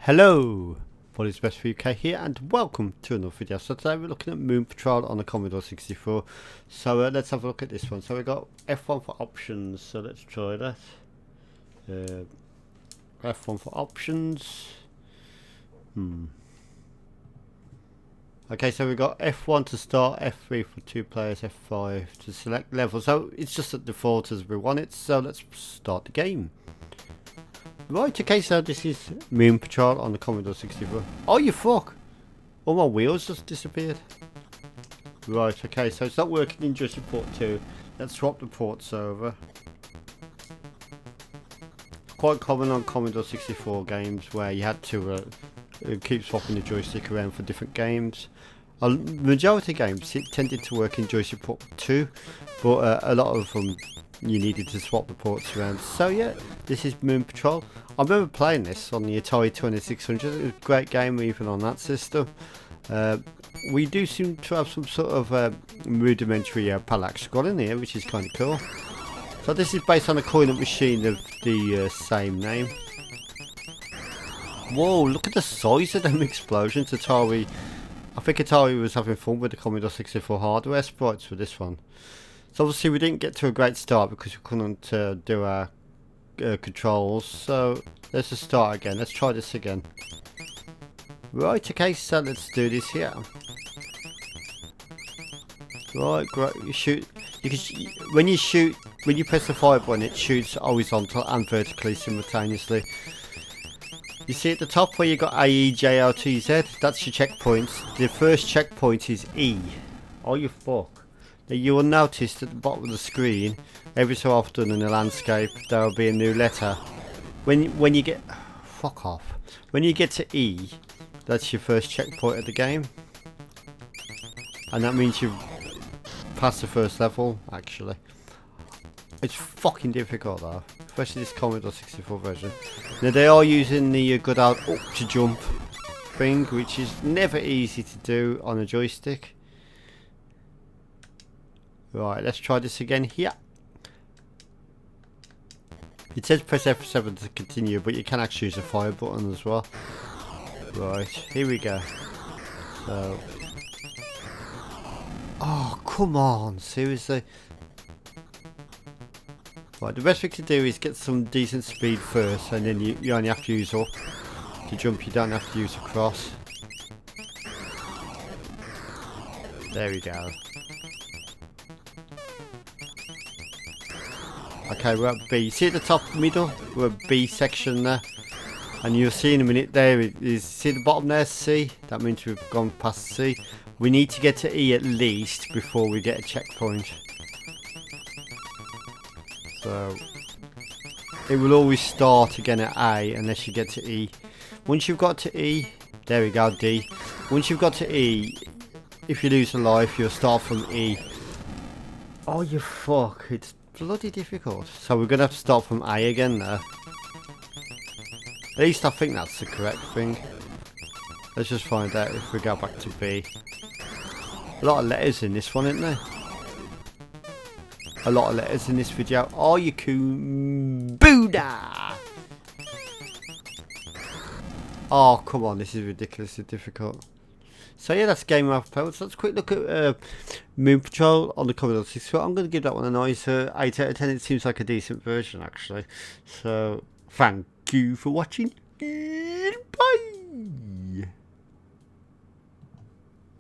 Hello, Body's Best for UK here, and welcome to another video. So today we're looking at Moon Patrol on the Commodore 64. So let's have a look at this one. So we got F1 for options. So let's try that. F1 for options. Okay, so we got F1 to start, F3 for 2 players, F5 to select level. So it's just at default as we want it. So let's start the game. Right, okay, so this is Moon Patrol on the Commodore 64. Oh, you fuck! All my wheels just disappeared. Right, okay, so it's not working in joystick port 2. Let's swap the ports over. Quite common on Commodore 64 games where you had to keep swapping the joystick around for different games. A majority of games it tended to work in joystick port 2, but a lot of them you needed to swap the ports around. So yeah, this is Moon Patrol. I remember playing this on the Atari 2600. It was a great game even on that system. We do seem to have some sort of rudimentary parallax scroll in here, which is kind of cool. So this is based on a coin-up machine of the same name. Whoa, look at the size of them explosions. Atari, I think Atari was having fun with the Commodore 64 hardware sprites for this one. So obviously we didn't get to a great start because we couldn't do our controls. So let's just start again. Let's try this again. Right, okay, so let's do this here. Right, great. You shoot. You can when you press the fire button, it shoots horizontal and vertically simultaneously. You see at the top where you got A, E, J, L, T, Z. That's your checkpoints. The first checkpoint is E. Oh, you fuck. Now you will notice at the bottom of the screen, every so often in the landscape, there will be a new letter. When you get, fuck off. When you get to E, that's your first checkpoint of the game, and that means you've passed the first level. Actually, it's fucking difficult though, especially this Commodore 64 version. Now they are using the good old up to jump thing, which is never easy to do on a joystick. Right, let's try this again here. It says press F7 to continue, but you can actually use the fire button as well. Right, here we go. So, oh come on, seriously. Right, the best thing to do is get some decent speed first, and then you only have to use up. To jump, you don't have to use across. There we go. Okay, we're at B. See at the top middle? We're at B section there. And you'll see in a minute there, see the bottom there, C? That means we've gone past C. We need to get to E at least before we get a checkpoint. So, it will always start again at A unless you get to E. Once you've got to E, there we go, D. Once you've got to E, if you lose a life, you'll start from E. Oh, you fuck. It's bloody difficult. So we're going to have to start from A again there. At least I think that's the correct thing. Let's just find out if we go back to B. A lot of letters in this one, isn't there? A lot of letters in this video. Oh, you coon Buddha! Oh, come on. This is ridiculously difficult. So yeah, that's game of power. So let's quick look at Moon Patrol on the Commodore 64. I'm going to give that one a nice 8 out of 10. It seems like a decent version actually. So thank you for watching.